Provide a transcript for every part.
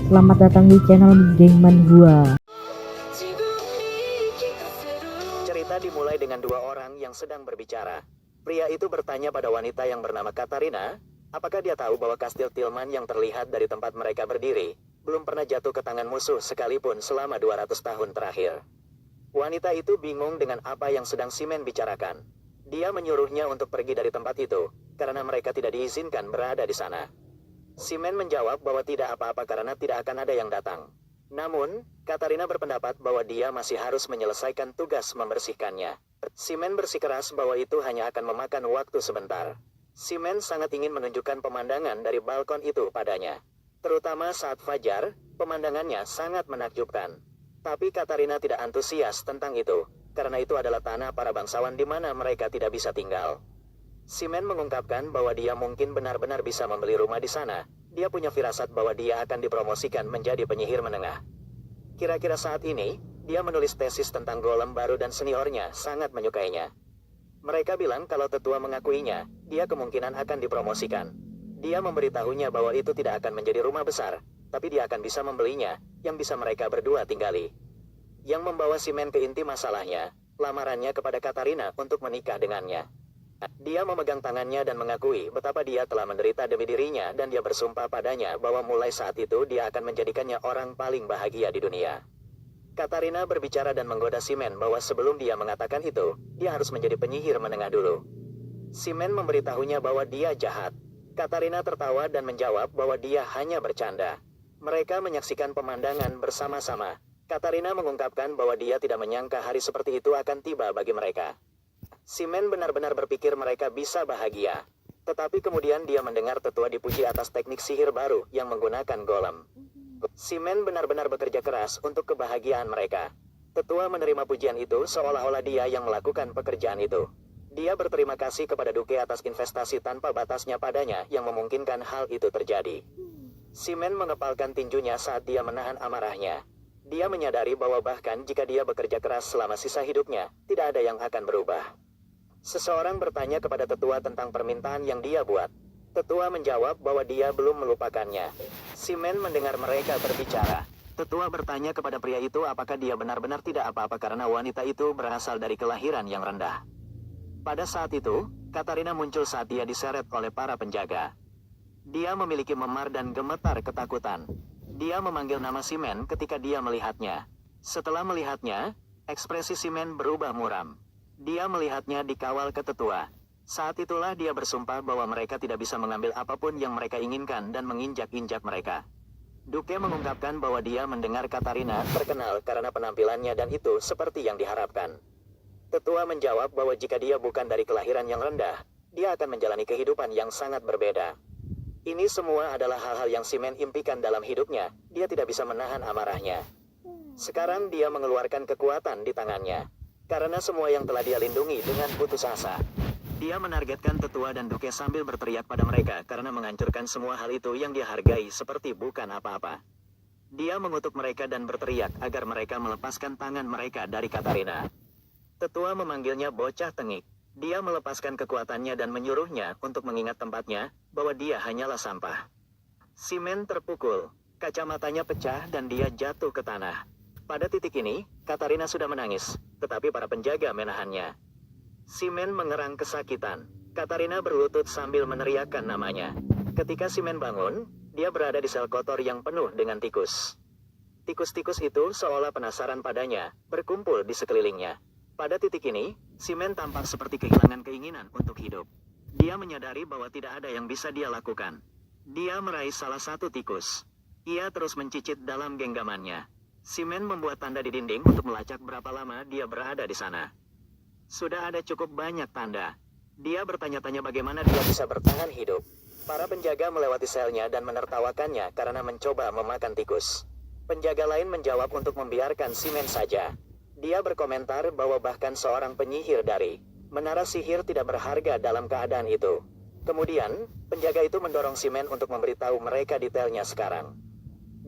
Selamat datang di channel Gengman gua. Cerita dimulai dengan dua orang yang sedang berbicara. Pria itu bertanya pada wanita yang bernama Katarina, apakah dia tahu bahwa kastil Tilman yang terlihat dari tempat mereka berdiri, belum pernah jatuh ke tangan musuh sekalipun selama 200 tahun terakhir. Wanita itu bingung dengan apa yang sedang Simen bicarakan. Dia menyuruhnya untuk pergi dari tempat itu, karena mereka tidak diizinkan berada di sana. Simen menjawab bahwa tidak apa-apa karena tidak akan ada yang datang. Namun, Katarina berpendapat bahwa dia masih harus menyelesaikan tugas membersihkannya. Simen bersikeras bahwa itu hanya akan memakan waktu sebentar. Simen sangat ingin menunjukkan pemandangan dari balkon itu padanya. Terutama saat fajar, pemandangannya sangat menakjubkan. Tapi Katarina tidak antusias tentang itu, karena itu adalah tanah para bangsawan di mana mereka tidak bisa tinggal. Simen mengungkapkan bahwa dia mungkin benar-benar bisa membeli rumah di sana. Dia punya firasat bahwa dia akan dipromosikan menjadi penyihir menengah. Kira-kira saat ini, dia menulis tesis tentang golem baru dan seniornya sangat menyukainya. Mereka bilang kalau tetua mengakuinya, dia kemungkinan akan dipromosikan. Dia memberitahunya bahwa itu tidak akan menjadi rumah besar, tapi dia akan bisa membelinya, yang bisa mereka berdua tinggali. Yang membawa Simen ke inti masalahnya, lamarannya kepada Katarina untuk menikah dengannya. Dia memegang tangannya dan mengakui betapa dia telah menderita demi dirinya dan dia bersumpah padanya bahwa mulai saat itu dia akan menjadikannya orang paling bahagia di dunia. Katarina berbicara dan menggoda Simen bahwa sebelum dia mengatakan itu, dia harus menjadi penyihir menengah dulu. Simen memberitahunya bahwa dia jahat. Katarina tertawa dan menjawab bahwa dia hanya bercanda. Mereka menyaksikan pemandangan bersama-sama. Katarina mengungkapkan bahwa dia tidak menyangka hari seperti itu akan tiba bagi mereka. Simen benar-benar berpikir mereka bisa bahagia. Tetapi kemudian dia mendengar tetua dipuji atas teknik sihir baru yang menggunakan golem. Simen benar-benar bekerja keras untuk kebahagiaan mereka. Tetua menerima pujian itu seolah-olah dia yang melakukan pekerjaan itu. Dia berterima kasih kepada Duke atas investasi tanpa batasnya padanya yang memungkinkan hal itu terjadi. Simen mengepalkan tinjunya saat dia menahan amarahnya. Dia menyadari bahwa bahkan jika dia bekerja keras selama sisa hidupnya, tidak ada yang akan berubah. Seseorang bertanya kepada tetua tentang permintaan yang dia buat. Tetua menjawab bahwa dia belum melupakannya. Simen mendengar mereka berbicara. Tetua bertanya kepada pria itu apakah dia benar-benar tidak apa-apa karena wanita itu berasal dari kelahiran yang rendah. Pada saat itu, Katarina muncul saat dia diseret oleh para penjaga. Dia memiliki memar dan gemetar ketakutan. Dia memanggil nama Simen ketika dia melihatnya. Setelah melihatnya, ekspresi Simen berubah muram. Dia melihatnya dikawal ke tetua. Saat itulah dia bersumpah bahwa mereka tidak bisa mengambil apapun yang mereka inginkan dan menginjak-injak mereka. Duke mengungkapkan bahwa dia mendengar Katarina terkenal karena penampilannya dan itu seperti yang diharapkan. Tetua menjawab bahwa jika dia bukan dari kelahiran yang rendah, dia akan menjalani kehidupan yang sangat berbeda. Ini semua adalah hal-hal yang Simen impikan dalam hidupnya. Dia tidak bisa menahan amarahnya. Sekarang dia mengeluarkan kekuatan di tangannya. Karena semua yang telah dia lindungi dengan putus asa. Dia menargetkan tetua dan Duke sambil berteriak pada mereka karena menghancurkan semua hal itu yang dia hargai seperti bukan apa-apa. Dia mengutuk mereka dan berteriak agar mereka melepaskan tangan mereka dari Katarina. Tetua memanggilnya bocah tengik. Dia melepaskan kekuatannya dan menyuruhnya untuk mengingat tempatnya bahwa dia hanyalah sampah. Simen terpukul, kacamatanya pecah dan dia jatuh ke tanah. Pada titik ini, Katarina sudah menangis, tetapi para penjaga menahannya. Simen mengerang kesakitan. Katarina berlutut sambil meneriakkan namanya. Ketika Simen bangun, dia berada di sel kotor yang penuh dengan tikus. Tikus-tikus itu seolah penasaran padanya, berkumpul di sekelilingnya. Pada titik ini, Simen tampak seperti kehilangan keinginan untuk hidup. Dia menyadari bahwa tidak ada yang bisa dia lakukan. Dia meraih salah satu tikus. Ia terus mencicit dalam genggamannya. Simen membuat tanda di dinding untuk melacak berapa lama dia berada di sana. Sudah ada cukup banyak tanda. Dia bertanya-tanya bagaimana dia bisa bertahan hidup. Para penjaga melewati selnya dan menertawakannya karena mencoba memakan tikus. Penjaga lain menjawab untuk membiarkan Simen saja. Dia berkomentar bahwa bahkan seorang penyihir dari menara sihir tidak berharga dalam keadaan itu. Kemudian, penjaga itu mendorong Simen untuk memberitahu mereka detailnya sekarang.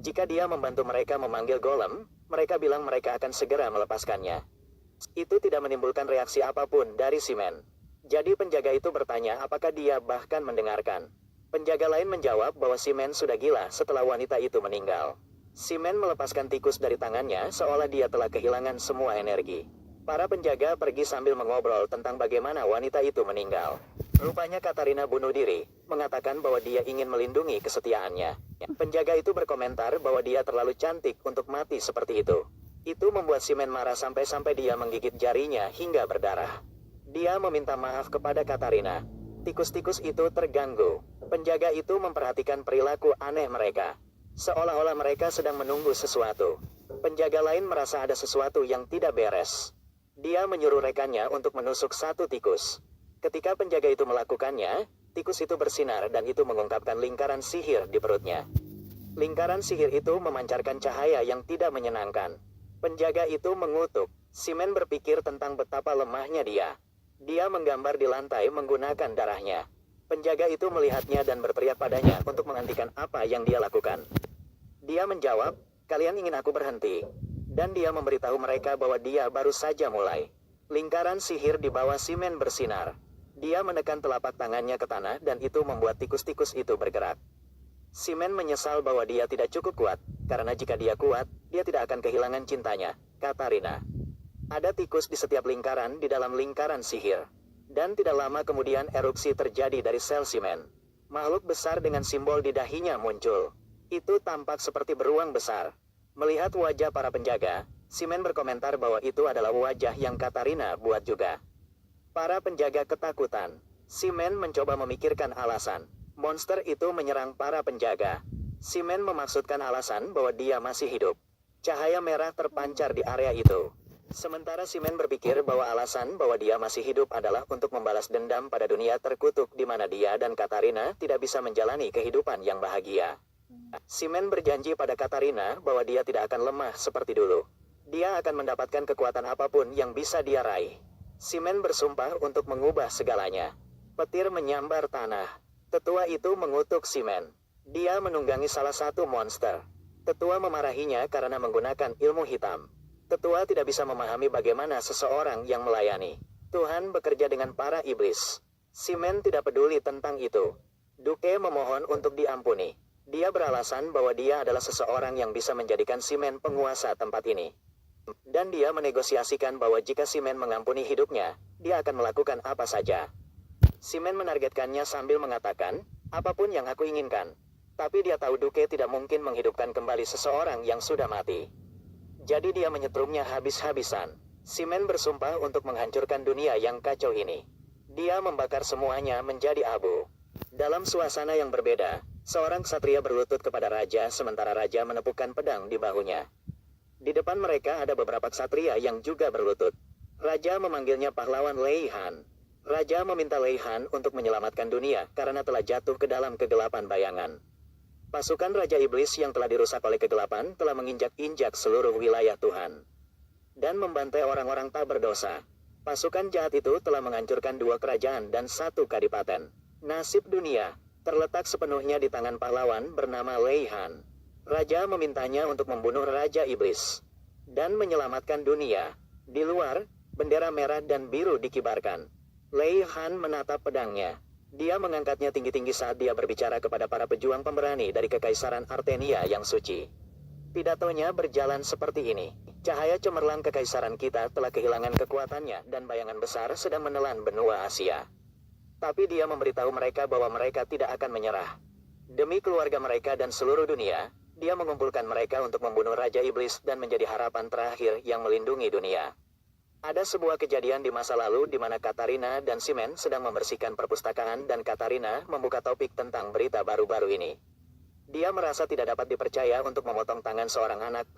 Jika dia membantu mereka memanggil golem, mereka bilang mereka akan segera melepaskannya. Itu tidak menimbulkan reaksi apapun dari Simen. Jadi penjaga itu bertanya apakah dia bahkan mendengarkan. Penjaga lain menjawab bahwa Simen sudah gila setelah wanita itu meninggal. Simen melepaskan tikus dari tangannya seolah dia telah kehilangan semua energi. Para penjaga pergi sambil mengobrol tentang bagaimana wanita itu meninggal. Rupanya Katarina bunuh diri, mengatakan bahwa dia ingin melindungi kesetiaannya. Penjaga itu berkomentar bahwa dia terlalu cantik untuk mati seperti itu. Itu membuat Simen marah sampai-sampai dia menggigit jarinya hingga berdarah. Dia meminta maaf kepada Katarina. Tikus-tikus itu terganggu. Penjaga itu memperhatikan perilaku aneh mereka. Seolah-olah mereka sedang menunggu sesuatu. Penjaga lain merasa ada sesuatu yang tidak beres. Dia menyuruh rekannya untuk menusuk satu tikus. Ketika penjaga itu melakukannya, tikus itu bersinar dan itu mengungkapkan lingkaran sihir di perutnya. Lingkaran sihir itu memancarkan cahaya yang tidak menyenangkan. Penjaga itu mengutuk. Simen berpikir tentang betapa lemahnya dia. Dia menggambar di lantai menggunakan darahnya. Penjaga itu melihatnya dan berteriak padanya untuk menghentikan apa yang dia lakukan. Dia menjawab, "Kalian ingin aku berhenti?" Dan dia memberitahu mereka bahwa dia baru saja mulai. Lingkaran sihir di bawah Simen bersinar. Dia menekan telapak tangannya ke tanah dan itu membuat tikus-tikus itu bergerak. Simen menyesal bahwa dia tidak cukup kuat, karena jika dia kuat, dia tidak akan kehilangan cintanya, Katarina. Ada tikus di setiap lingkaran di dalam lingkaran sihir. Dan tidak lama kemudian erupsi terjadi dari sel Simen. Makhluk besar dengan simbol di dahinya muncul. Itu tampak seperti beruang besar. Melihat wajah para penjaga, Simen berkomentar bahwa itu adalah wajah yang Katarina buat juga. Para penjaga ketakutan. Simen mencoba memikirkan alasan. Monster itu menyerang para penjaga. Simen memaksudkan alasan bahwa dia masih hidup. Cahaya merah terpancar di area itu. Sementara Simen berpikir bahwa alasan bahwa dia masih hidup adalah untuk membalas dendam pada dunia terkutuk di mana dia dan Katarina tidak bisa menjalani kehidupan yang bahagia. Simen berjanji pada Katarina bahwa dia tidak akan lemah seperti dulu. Dia akan mendapatkan kekuatan apapun yang bisa dia raih. Simen bersumpah untuk mengubah segalanya. Petir menyambar tanah. Tetua itu mengutuk Simen. Dia menunggangi salah satu monster. Tetua memarahinya karena menggunakan ilmu hitam. Tetua tidak bisa memahami bagaimana seseorang yang melayani Tuhan bekerja dengan para iblis. Simen tidak peduli tentang itu. Duke memohon untuk diampuni. Dia beralasan bahwa dia adalah seseorang yang bisa menjadikan Simen penguasa tempat ini. Dan dia menegosiasikan bahwa jika Simen mengampuni hidupnya, dia akan melakukan apa saja. Simen menargetkannya sambil mengatakan, "Apapun yang aku inginkan." Tapi dia tahu Duke tidak mungkin menghidupkan kembali seseorang yang sudah mati. Jadi dia menyetrumnya habis-habisan. Simen bersumpah untuk menghancurkan dunia yang kacau ini. Dia membakar semuanya menjadi abu. Dalam suasana yang berbeda, seorang ksatria berlutut kepada raja sementara raja menepukkan pedang di bahunya. Di depan mereka ada beberapa ksatria yang juga berlutut. Raja memanggilnya pahlawan Leihan. Raja meminta Leihan untuk menyelamatkan dunia karena telah jatuh ke dalam kegelapan bayangan. Pasukan Raja Iblis yang telah dirusak oleh kegelapan telah menginjak-injak seluruh wilayah Tuhan. Dan membantai orang-orang tak berdosa. Pasukan jahat itu telah menghancurkan 2 kerajaan dan 1 kadipaten. Nasib dunia terletak sepenuhnya di tangan pahlawan bernama Leihan. Raja memintanya untuk membunuh Raja Iblis dan menyelamatkan dunia. Di luar, bendera merah dan biru dikibarkan. Leihan menatap pedangnya. Dia mengangkatnya tinggi-tinggi saat dia berbicara kepada para pejuang pemberani dari Kekaisaran Artenia yang suci. Pidatonya berjalan seperti ini. Cahaya cemerlang kekaisaran kita telah kehilangan kekuatannya dan bayangan besar sedang menelan benua Asia. Tapi dia memberitahu mereka bahwa mereka tidak akan menyerah. Demi keluarga mereka dan seluruh dunia, dia mengumpulkan mereka untuk membunuh Raja Iblis dan menjadi harapan terakhir yang melindungi dunia. Ada sebuah kejadian di masa lalu di mana Katarina dan Simen sedang membersihkan perpustakaan dan Katarina membuka topik tentang berita baru-baru ini. Dia merasa tidak dapat dipercaya untuk memotong tangan seorang anak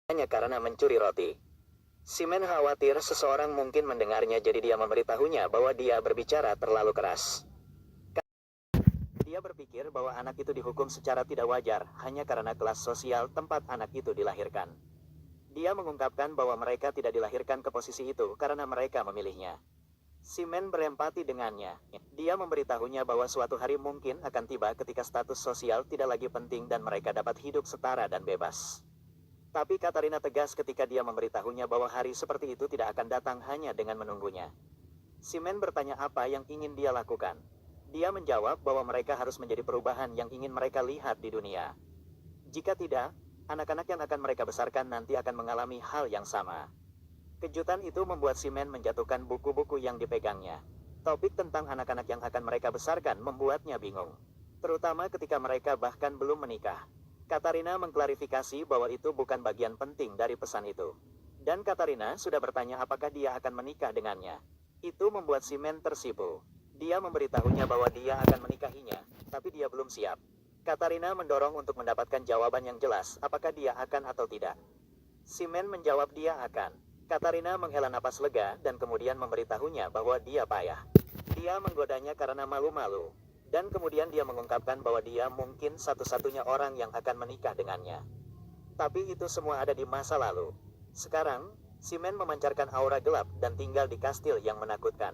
hanya karena mencuri roti. Simen khawatir seseorang mungkin mendengarnya jadi dia memberitahunya bahwa dia berbicara terlalu keras. Dia berpikir bahwa anak itu dihukum secara tidak wajar hanya karena kelas sosial tempat anak itu dilahirkan. Dia mengungkapkan bahwa mereka tidak dilahirkan ke posisi itu karena mereka memilihnya. Simen berempati dengannya. Dia memberitahunya bahwa suatu hari mungkin akan tiba ketika status sosial tidak lagi penting dan mereka dapat hidup setara dan bebas. Tapi Katarina tegas ketika dia memberitahunya bahwa hari seperti itu tidak akan datang hanya dengan menunggunya. Simen bertanya apa yang ingin dia lakukan. Dia menjawab bahwa mereka harus menjadi perubahan yang ingin mereka lihat di dunia. Jika tidak, Anak-anak yang akan mereka besarkan nanti akan mengalami hal yang sama. Kejutan itu membuat Simon menjatuhkan buku-buku yang dipegangnya. Topik tentang anak-anak yang akan mereka besarkan membuatnya bingung. Terutama ketika mereka bahkan belum menikah. Katarina mengklarifikasi bahwa itu bukan bagian penting dari pesan itu. Dan Katarina sudah bertanya apakah dia akan menikah dengannya. Itu membuat Simon tersipu. Dia memberitahunya bahwa dia akan menikahinya, tapi dia belum siap. Katarina mendorong untuk mendapatkan jawaban yang jelas apakah dia akan atau tidak. Simon menjawab dia akan. Katarina menghela napas lega dan kemudian memberitahunya bahwa dia payah. Dia menggodanya karena malu-malu. Dan kemudian dia mengungkapkan bahwa dia mungkin satu-satunya orang yang akan menikah dengannya. Tapi itu semua ada di masa lalu. Sekarang, Simon memancarkan aura gelap dan tinggal di kastil yang menakutkan.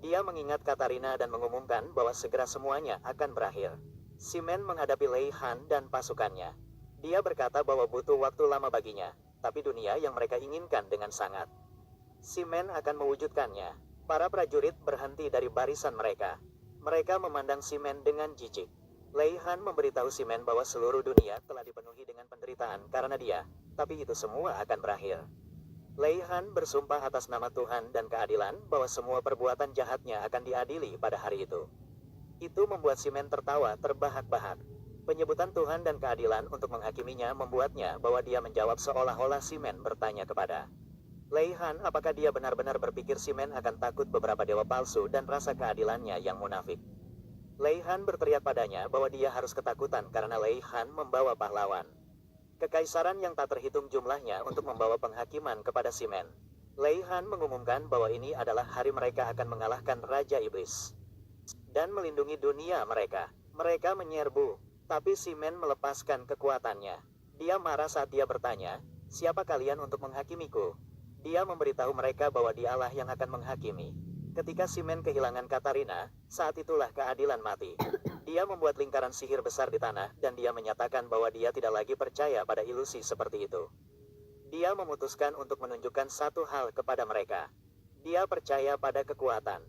Dia mengingat Katarina dan mengumumkan bahwa segera semuanya akan berakhir. Simon menghadapi Lei Han dan pasukannya. Dia berkata bahwa butuh waktu lama baginya, tapi dunia yang mereka inginkan dengan sangat. Simon akan mewujudkannya. Para prajurit berhenti dari barisan mereka. Mereka memandang Simon dengan jijik. Lei Han memberitahu Simon bahwa seluruh dunia telah dipenuhi dengan penderitaan karena dia, tapi itu semua akan berakhir. Lei Han bersumpah atas nama Tuhan dan keadilan bahwa semua perbuatan jahatnya akan diadili pada hari itu. Itu membuat Simon tertawa terbahak-bahak. Penyebutan Tuhan dan keadilan untuk menghakiminya membuatnya bahwa dia menjawab seolah-olah Simon bertanya kepada Lei Han apakah dia benar-benar berpikir Simon akan takut beberapa dewa palsu dan rasa keadilannya yang munafik. Lei Han berteriak padanya bahwa dia harus ketakutan karena Lei Han membawa pahlawan. Kekaisaran yang tak terhitung jumlahnya untuk membawa penghakiman kepada Simon. Lei Han mengumumkan bahwa ini adalah hari mereka akan mengalahkan Raja Iblis dan melindungi dunia mereka. Mereka menyerbu, tapi Simon melepaskan kekuatannya. Dia marah saat dia bertanya, siapa kalian untuk menghakimiku? Dia memberitahu mereka bahwa dialah yang akan menghakimi. Ketika Simon kehilangan Katarina, saat itulah keadilan mati. Dia membuat lingkaran sihir besar di tanah dan dia menyatakan bahwa dia tidak lagi percaya pada ilusi seperti itu. Dia memutuskan untuk menunjukkan satu hal kepada mereka. Dia percaya pada kekuatan.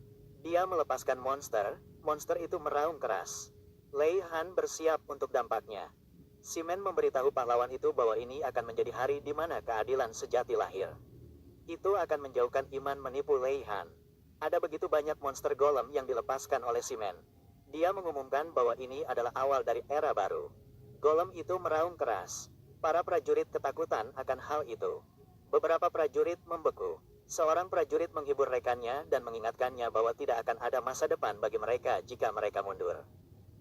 Dia melepaskan monster, monster itu meraung keras. Lei Han bersiap untuk dampaknya. Simon memberitahu pahlawan itu bahwa ini akan menjadi hari di mana keadilan sejati lahir. Itu akan menjauhkan iman menipu Lei Han. Ada begitu banyak monster golem yang dilepaskan oleh Simon. Dia mengumumkan bahwa ini adalah awal dari era baru. Golem itu meraung keras. Para prajurit ketakutan akan hal itu. Beberapa prajurit membeku. Seorang prajurit menghibur rekannya dan mengingatkannya bahwa tidak akan ada masa depan bagi mereka jika mereka mundur.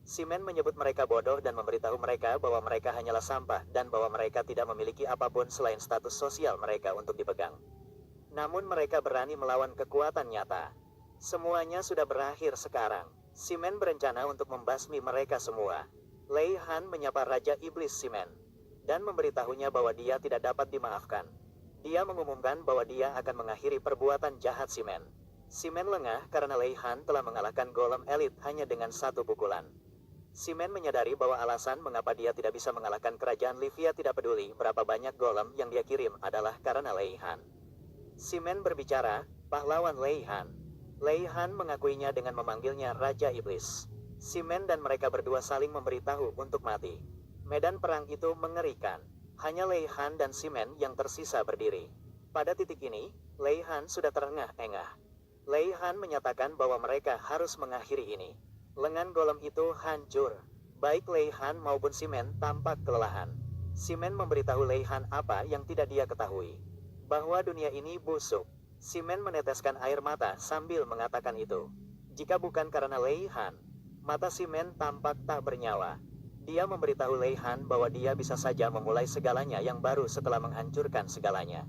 Simon menyebut mereka bodoh dan memberitahu mereka bahwa mereka hanyalah sampah dan bahwa mereka tidak memiliki apapun selain status sosial mereka untuk dipegang. Namun mereka berani melawan kekuatan nyata. Semuanya sudah berakhir sekarang. Simon berencana untuk membasmi mereka semua. Lei Han menyapa Raja Iblis Simon dan memberitahunya bahwa dia tidak dapat dimaafkan. Dia mengumumkan bahwa dia akan mengakhiri perbuatan jahat Simon. Simon lengah karena Lei Han telah mengalahkan golem elit hanya dengan satu pukulan. Simon menyadari bahwa alasan mengapa dia tidak bisa mengalahkan kerajaan Livia tidak peduli berapa banyak golem yang dia kirim adalah karena Lei Han. Simon berbicara, pahlawan Lei Han. Lei Han mengakuinya dengan memanggilnya Raja Iblis. Simon dan mereka berdua saling memberitahu untuk mati. Medan perang itu mengerikan. Hanya Lei Han dan Simon yang tersisa berdiri. Pada titik ini, Lei Han sudah terengah-engah. Lei Han menyatakan bahwa mereka harus mengakhiri ini. Lengan golem itu hancur. Baik Lei Han maupun Simon tampak kelelahan. Simon memberitahu Lei Han apa yang tidak dia ketahui. Bahwa dunia ini busuk. Simon meneteskan air mata sambil mengatakan itu. Jika bukan karena Lei Han, mata Simon tampak tak bernyawa. Dia memberitahu Lei Han bahwa dia bisa saja memulai segalanya yang baru setelah menghancurkan segalanya.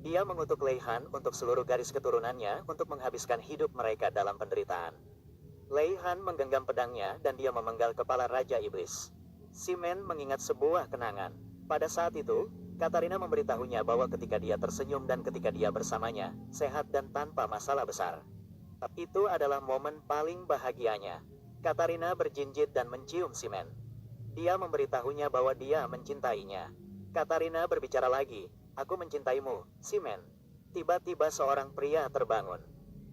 Dia mengutuk Lei Han untuk seluruh garis keturunannya untuk menghabiskan hidup mereka dalam penderitaan. Lei Han menggenggam pedangnya dan dia memenggal kepala Raja Iblis. Simon mengingat sebuah kenangan. Pada saat itu, Katarina memberitahunya bahwa ketika dia tersenyum dan ketika dia bersamanya, sehat dan tanpa masalah besar. Itu adalah momen paling bahagianya. Katarina berjinjit dan mencium Simon. Dia memberitahunya bahwa dia mencintainya. Katarina berbicara lagi, aku mencintaimu, Simon. Tiba-tiba seorang pria terbangun.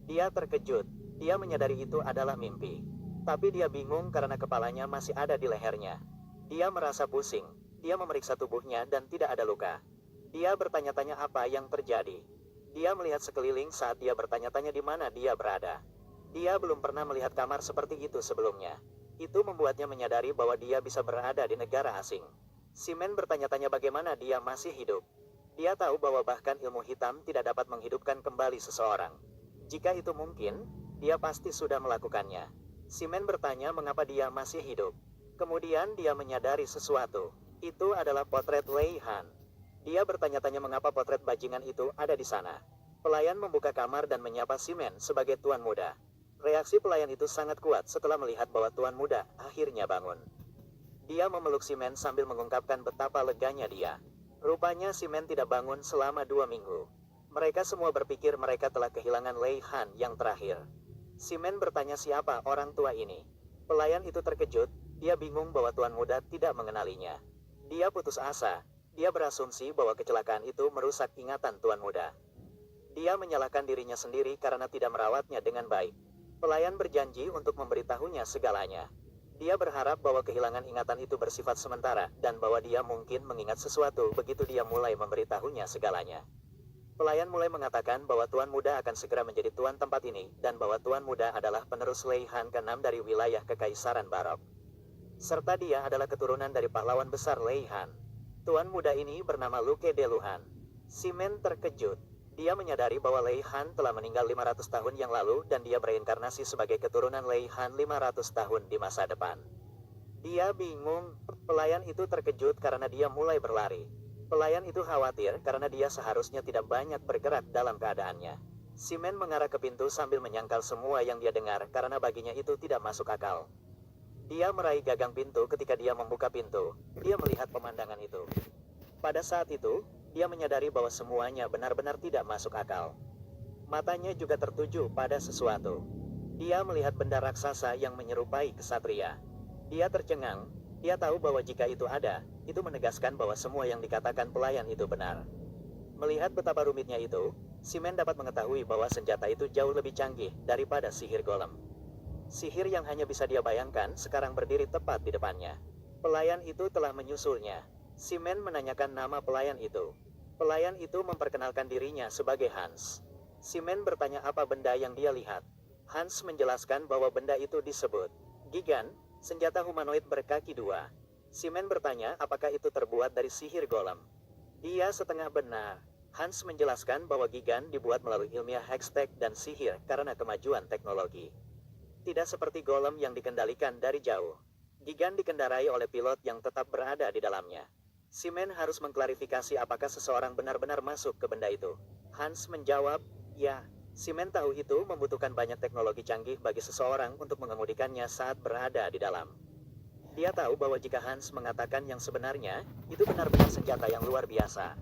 Dia terkejut, dia menyadari itu adalah mimpi. Tapi dia bingung karena kepalanya masih ada di lehernya. Dia merasa pusing. Dia memeriksa tubuhnya dan tidak ada luka. Dia bertanya-tanya apa yang terjadi. Dia melihat sekeliling saat dia bertanya-tanya di mana dia berada. Dia belum pernah melihat kamar seperti itu sebelumnya. Itu membuatnya menyadari bahwa dia bisa berada di negara asing. Simen bertanya-tanya bagaimana dia masih hidup. Dia tahu bahwa bahkan ilmu hitam tidak dapat menghidupkan kembali seseorang. Jika itu mungkin, dia pasti sudah melakukannya. Simen bertanya mengapa dia masih hidup. Kemudian dia menyadari sesuatu. Itu adalah potret Lei Han. Dia bertanya-tanya mengapa potret bajingan itu ada di sana. Pelayan membuka kamar dan menyapa Simen sebagai tuan muda. Reaksi pelayan itu sangat kuat setelah melihat bahwa tuan muda akhirnya bangun. Dia memeluk Simen sambil mengungkapkan betapa leganya dia. Rupanya Simen tidak bangun selama 2 minggu. Mereka semua berpikir mereka telah kehilangan Lei Han yang terakhir. Simen bertanya siapa orang tua ini. Pelayan itu terkejut, dia bingung bahwa tuan muda tidak mengenalinya. Dia putus asa, dia berasumsi bahwa kecelakaan itu merusak ingatan tuan muda. Dia menyalahkan dirinya sendiri karena tidak merawatnya dengan baik. Pelayan berjanji untuk memberitahunya segalanya. Dia berharap bahwa kehilangan ingatan itu bersifat sementara, dan bahwa dia mungkin mengingat sesuatu begitu dia mulai memberitahunya segalanya. Pelayan mulai mengatakan bahwa tuan muda akan segera menjadi tuan tempat ini, dan bahwa tuan muda adalah penerus Lei Han ke-6 dari wilayah Kekaisaran Barok. Serta dia adalah keturunan dari pahlawan besar Lei Han. Tuan muda ini bernama Luke de Luhan. Simen terkejut. Dia menyadari bahwa Lei Han telah meninggal 500 tahun yang lalu dan dia bereinkarnasi sebagai keturunan Lei Han 500 tahun di masa depan. Dia bingung. Pelayan itu terkejut karena dia mulai berlari. Pelayan itu khawatir karena dia seharusnya tidak banyak bergerak dalam keadaannya. Simen mengarah ke pintu sambil menyangkal semua yang dia dengar karena baginya itu tidak masuk akal. Dia meraih gagang pintu ketika dia membuka pintu. Dia melihat pemandangan itu. Pada saat itu, dia menyadari bahwa semuanya benar-benar tidak masuk akal. Matanya juga tertuju pada sesuatu. Dia melihat benda raksasa yang menyerupai kesatria. Dia tercengang. Dia tahu bahwa jika itu ada, itu menegaskan bahwa semua yang dikatakan pelayan itu benar. Melihat betapa rumitnya itu, Simen dapat mengetahui bahwa senjata itu jauh lebih canggih daripada sihir golem. Sihir yang hanya bisa dia bayangkan sekarang berdiri tepat di depannya. Pelayan itu telah menyusulnya. Simen menanyakan nama pelayan itu. Pelayan itu memperkenalkan dirinya sebagai Hans. Simen bertanya apa benda yang dia lihat. Hans menjelaskan bahwa benda itu disebut Gigan, senjata humanoid berkaki 2. Simen bertanya apakah itu terbuat dari sihir golem. Dia setengah benar. Hans menjelaskan bahwa Gigan dibuat melalui ilmiah hextech dan sihir karena kemajuan teknologi. Tidak seperti golem yang dikendalikan dari jauh. Gigan dikendarai oleh pilot yang tetap berada di dalamnya. Simen harus mengklarifikasi apakah seseorang benar-benar masuk ke benda itu. Hans menjawab, ya. Simen tahu itu membutuhkan banyak teknologi canggih bagi seseorang untuk mengemudikannya saat berada di dalam. Dia tahu bahwa jika Hans mengatakan yang sebenarnya, itu benar-benar senjata yang luar biasa.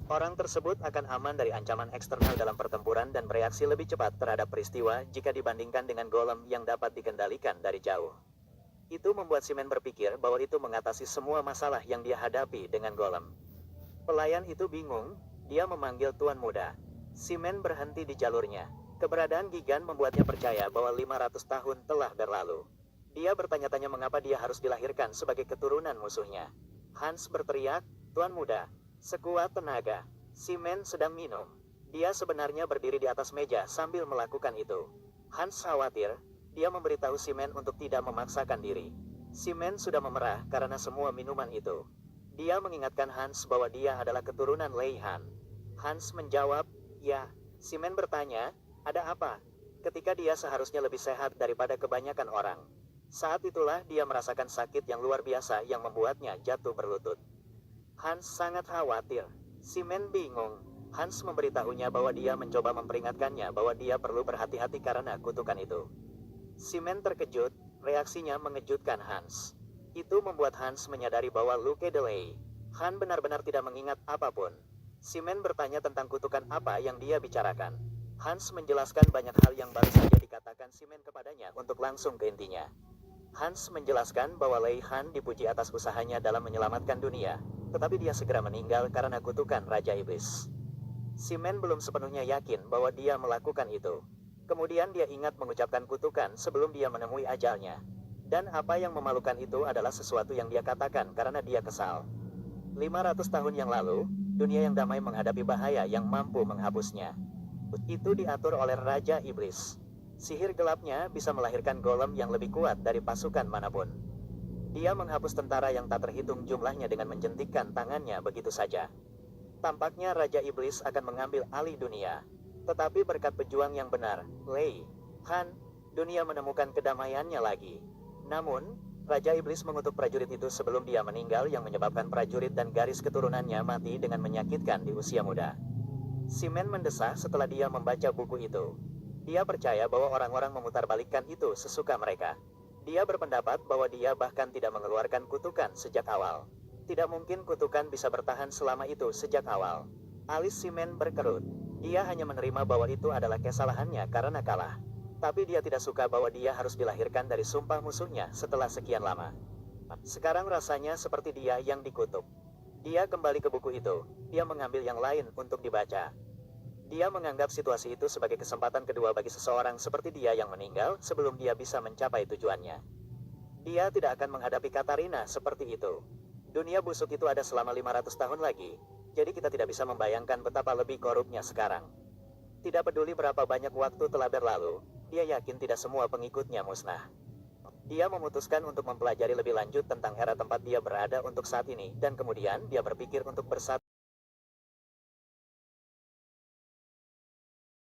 Orang tersebut akan aman dari ancaman eksternal dalam pertempuran dan bereaksi lebih cepat terhadap peristiwa jika dibandingkan dengan golem yang dapat dikendalikan dari jauh. Itu membuat Simen berpikir bahwa itu mengatasi semua masalah yang dia hadapi dengan golem. Pelayan itu bingung, dia memanggil tuan muda. Simen berhenti di jalurnya. Keberadaan Gigan membuatnya percaya bahwa 500 tahun telah berlalu. Dia bertanya-tanya mengapa dia harus dilahirkan sebagai keturunan musuhnya. Hans berteriak, tuan muda. Sekuat tenaga, Simen sedang minum. Dia sebenarnya berdiri di atas meja sambil melakukan itu. Hans khawatir, dia memberitahu Simen untuk tidak memaksakan diri. Simen sudah memerah karena semua minuman itu. Dia mengingatkan Hans bahwa dia adalah keturunan Lei Han. Hans menjawab, ya. Simen bertanya, ada apa? Ketika dia seharusnya lebih sehat daripada kebanyakan orang. Saat itulah dia merasakan sakit yang luar biasa yang membuatnya jatuh berlutut. Hans sangat khawatir. Simen bingung. Hans memberitahunya bahwa dia mencoba memperingatkannya bahwa dia perlu berhati-hati karena kutukan itu. Simen terkejut, reaksinya mengejutkan Hans. Itu membuat Hans menyadari bahwa Luke de Lei Han benar-benar tidak mengingat apapun. Simen bertanya tentang kutukan apa yang dia bicarakan. Hans menjelaskan banyak hal yang baru saja dikatakan Simen kepadanya untuk langsung ke intinya. Hans menjelaskan bahwa Lei Han dipuji atas usahanya dalam menyelamatkan dunia. Tetapi dia segera meninggal karena kutukan Raja Iblis. Simen belum sepenuhnya yakin bahwa dia melakukan itu. Kemudian dia ingat mengucapkan kutukan sebelum dia menemui ajalnya. Dan apa yang memalukan itu adalah sesuatu yang dia katakan karena dia kesal. 500 tahun yang lalu, dunia yang damai menghadapi bahaya yang mampu menghapusnya. Itu diatur oleh Raja Iblis. Sihir gelapnya bisa melahirkan golem yang lebih kuat dari pasukan manapun. Dia menghapus tentara yang tak terhitung jumlahnya dengan menjentikkan tangannya begitu saja. Tampaknya Raja Iblis akan mengambil alih dunia. Tetapi berkat pejuang yang benar, Lei Han, dunia menemukan kedamaiannya lagi. Namun, Raja Iblis mengutuk prajurit itu sebelum dia meninggal yang menyebabkan prajurit dan garis keturunannya mati dengan menyakitkan di usia muda. Simen mendesah setelah dia membaca buku itu. Dia percaya bahwa orang-orang memutarbalikkan itu sesuka mereka. Dia berpendapat bahwa dia bahkan tidak mengeluarkan kutukan sejak awal. Tidak mungkin kutukan bisa bertahan selama itu sejak awal. Alis Simen berkerut. Dia hanya menerima bahwa itu adalah kesalahannya karena kalah. Tapi dia tidak suka bahwa dia harus dilahirkan dari sumpah musuhnya setelah sekian lama. Sekarang rasanya seperti dia yang dikutuk. Dia kembali ke buku itu. Dia mengambil yang lain untuk dibaca. Dia menganggap situasi itu sebagai kesempatan kedua bagi seseorang seperti dia yang meninggal sebelum dia bisa mencapai tujuannya. Dia tidak akan menghadapi Katarina seperti itu. Dunia busuk itu ada selama 500 tahun lagi, jadi kita tidak bisa membayangkan betapa lebih korupnya sekarang. Tidak peduli berapa banyak waktu telah berlalu, dia yakin tidak semua pengikutnya musnah. Dia memutuskan untuk mempelajari lebih lanjut tentang era tempat dia berada untuk saat ini, dan kemudian dia berpikir untuk bersatu